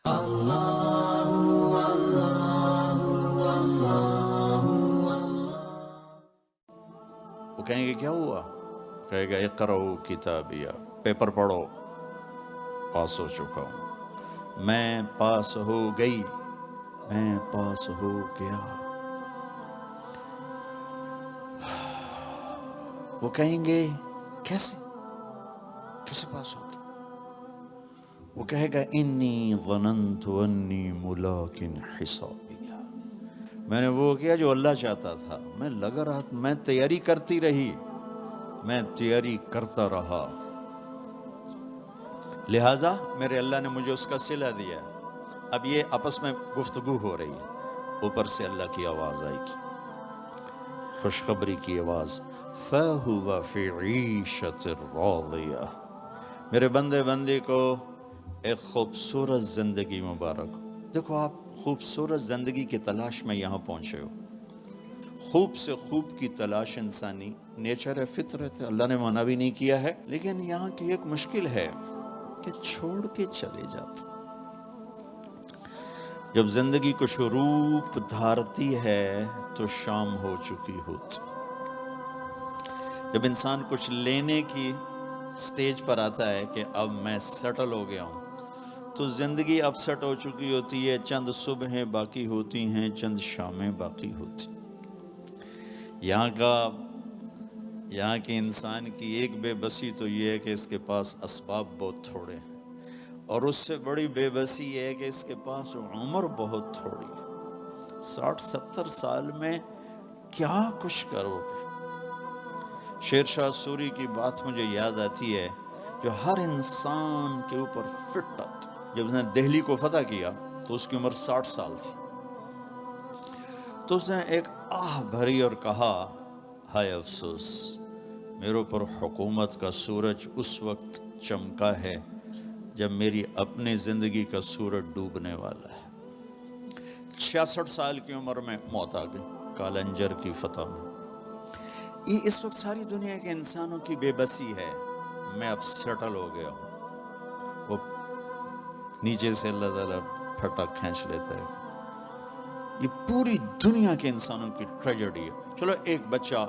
وہ کہیں گے کیا ہوا؟ کہے گا اقرؤ کتابیہ، پیپر پڑھو، پاس ہو چکا ہوں، میں پاس ہو گئی، میں پاس ہو گیا۔ وہ کہیں گے کیسے پاس ہو گئے؟ وہ کہے گا انی ظننت انی ملاق حسابیہ، میں نے وہ کیا جو اللہ چاہتا تھا، میں لگا رہا، میں تیاری کرتی رہی، میں تیاری کرتا رہا، لہٰذا میرے اللہ نے مجھے اس کا صلہ دیا۔ اب یہ آپس میں گفتگو ہو رہی ہے، اوپر سے اللہ کی آواز آئے گی، خوشخبری کی آواز، فَهُوَ فِي عِيشَةٍ رَاضِيَةٍ، میرے بندے کو ایک خوبصورت زندگی مبارک۔ دیکھو آپ خوبصورت زندگی کی تلاش میں یہاں پہنچے ہو، خوب سے خوب کی تلاش انسانی نیچر ہے، فطرت ہے، اللہ نے منع بھی نہیں کیا ہے، لیکن یہاں کی ایک مشکل ہے کہ چھوڑ کے چلے جاتے۔ جب زندگی کچھ روپ دھارتی ہے تو شام ہو چکی ہوتی۔ جب انسان کچھ لینے کی سٹیج پر آتا ہے کہ اب میں سیٹل ہو گیا ہوں، تو زندگی اب سیٹ ہو چکی ہوتی ہے، چند صبحیں باقی ہوتی ہیں، چند شامیں باقی ہوتی۔ یہاں کے انسان کی ایک بے بسی تو یہ ہے کہ اس کے پاس اسباب بہت تھوڑے ہیں، اور اس سے بڑی بے بسی یہ ہے کہ اس کے پاس عمر بہت تھوڑی ہے۔ 60-70 سال میں کیا کچھ کرو گے؟ شیر شاہ سوری کی بات مجھے یاد آتی ہے، جو ہر انسان کے اوپر فٹ آتی۔ جب اس نے دہلی کو فتح کیا تو اس کی عمر 60 سال تھی، تو اس نے ایک آہ بھری اور کہا، ہائے افسوس، میرے اوپر حکومت کا سورج اس وقت چمکا ہے جب میری اپنی زندگی کا سورج ڈوبنے والا ہے۔ 66 سال کی عمر میں موت آ گئی کالنجر کی فتح میں۔ یہ اس وقت ساری دنیا کے انسانوں کی بے بسی ہے، میں اب سیٹل ہو گیا ہوں۔ وہ نیچے سے اللہ تعالیٰ پھٹا کھینچ لیتا ہے۔ یہ پوری دنیا کے انسانوں کی ٹریجڈی ہے۔ چلو ایک بچہ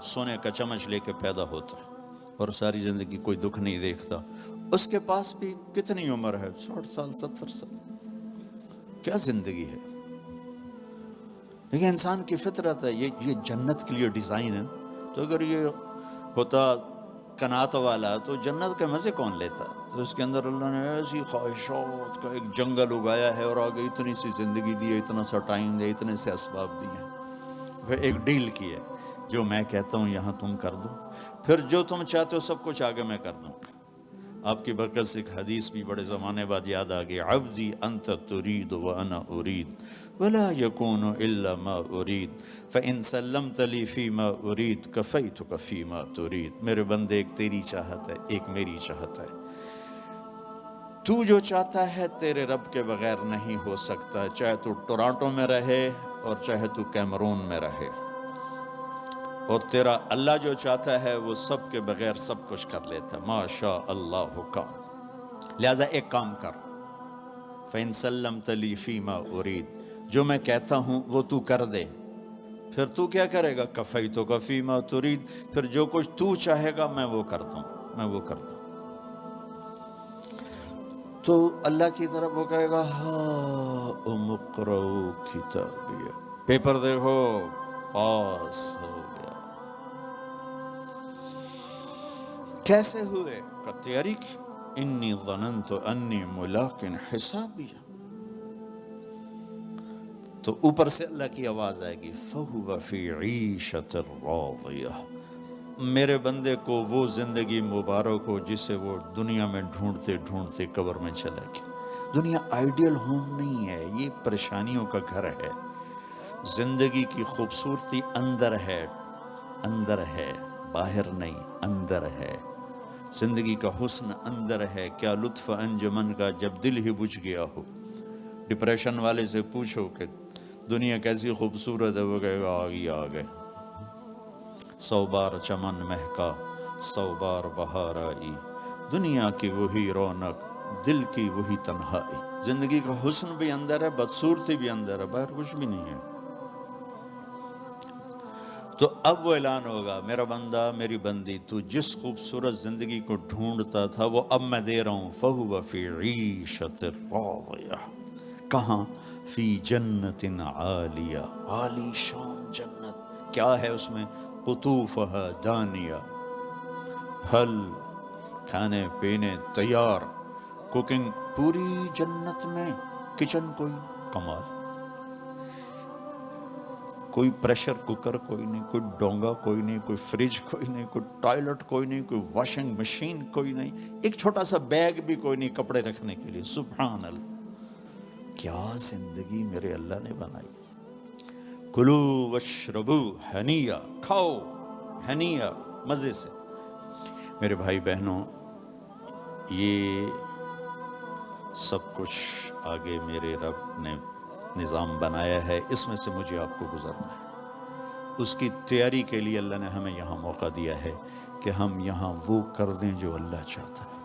سونے کا چمچ لے کے پیدا ہوتا ہے اور ساری زندگی کوئی دکھ نہیں دیکھتا، اس کے پاس بھی کتنی عمر ہے؟ 60 سال 70 سال، کیا زندگی ہے؟ لیکن انسان کی فطرت ہے، یہ جنت کے لیے ڈیزائن ہے۔ تو اگر یہ ہوتا قناعت والا تو جنت کے مزے کون لیتا؟ تو اس کے اندر اللہ نے ایسی خواہشات کا ایک جنگل اگایا ہے، اور آگے اتنی سی زندگی دی ہے، اتنا سا ٹائم دیا، اتنے سے اسباب دیے، پھر ایک ڈیل کی ہے، جو میں کہتا ہوں یہاں تم کر دو، پھر جو تم چاہتے ہو سب کچھ آگے میں کر دوں گا۔ آپ کی برکت سے ایک حدیث بھی بڑے زمانے بعد یاد آ گئی، عبدی انت ترید وانا ارید ولا یکون الا ما ارید فان سلمت لی فیما ارید کفیتک فیما ترید۔ میرے بندے، ایک تیری چاہت ہے، ایک میری چاہت ہے۔ تو جو چاہتا ہے تیرے رب کے بغیر نہیں ہو سکتا، چاہے تو ٹورانٹو میں رہے اور چاہے تو کیمرون میں رہے، اور تیرا اللہ جو چاہتا ہے وہ سب کے بغیر سب کچھ کر لیتا ہے، ما شاء اللہ کان۔ لہٰذا ایک کام کر، فَإِن سَلَّمْتَ لِي فِيمَا أُرِيد، جو میں کہتا ہوں وہ تو کر دے، پھر تو کیا کرے گا؟ کَفَيْتُكَ فِيمَا تُرِيد، پھر جو کچھ تو چاہے گا میں وہ کر دوں، میں وہ کر دوں۔ تو اللہ کی طرف وہ کہے گا، ہاؤم اقرؤوا کتابیہ، پیپر دیکھو، پاس ہو گیا۔ کیسے ہوئے؟ کا تیاری کی، انی ظننت انی ملاق حسابیہ۔ تو اوپر سے اللہ کی آواز آئے گی، فَهُوَ فِي عِيشَةٍ رَاضِيَةٍ، میرے بندے کو وہ زندگی مبارک ہو جسے وہ دنیا میں ڈھونڈتے ڈھونڈتے قبر میں چلا گیا۔ دنیا آئیڈیل ہوم نہیں ہے، یہ پریشانیوں کا گھر ہے۔ زندگی کی خوبصورتی اندر ہے، اندر ہے، باہر نہیں، اندر ہے۔ زندگی کا حسن اندر ہے۔ کیا لطف انجمن کا جب دل ہی بجھ گیا ہو۔ ڈپریشن والے سے پوچھو کہ دنیا کیسی خوبصورت ہے، وہ کہے گا آگے آگے، 100 بار چمن مہکا 100 بار بہار آئی، دنیا کی وہی رونق دل کی وہی تنہائی. زندگی کا حسن بھی اندر ہے، بدصورتی بھی اندر ہے، باہر کچھ بھی نہیں ہے. تو اب وہ اعلان ہوگا، میرا بندہ میری بندی، تو جس خوبصورت زندگی کو ڈھونڈتا تھا وہ اب میں دے رہا ہوں. فَهُوَ فِي عِيشَةٍ رَاضِيَةٍ. کہاں؟ فی جنت عالیہ، عالی شان جنت. کیا ہے اس میں؟ قطوفہا دانیہ، پھل کھانے پینے تیار، کوکنگ پوری جنت میں. کچن کوئی کمال، کوئی پریشر کوکر کوئی نہیں، کوئی ڈونگا کوئی نہیں، کوئی فریج کوئی نہیں، کوئی ٹوائلٹ کوئی نہیں، کوئی واشنگ مشین کوئی نہیں، ایک چھوٹا سا بیگ بھی کوئی نہیں کپڑے رکھنے کے لیے. سبحان اللہ، کیا زندگی میرے اللہ نے بنائی. کلو واشربو ہنیا، کھاؤ ہنیا، مزے سے. میرے بھائی بہنوں، یہ سب کچھ آگے میرے رب نے نظام بنایا ہے، اس میں سے مجھے آپ کو گزرنا ہے. اس کی تیاری کے لیے اللہ نے ہمیں یہاں موقع دیا ہے کہ ہم یہاں وہ کر دیں جو اللہ چاہتا ہے.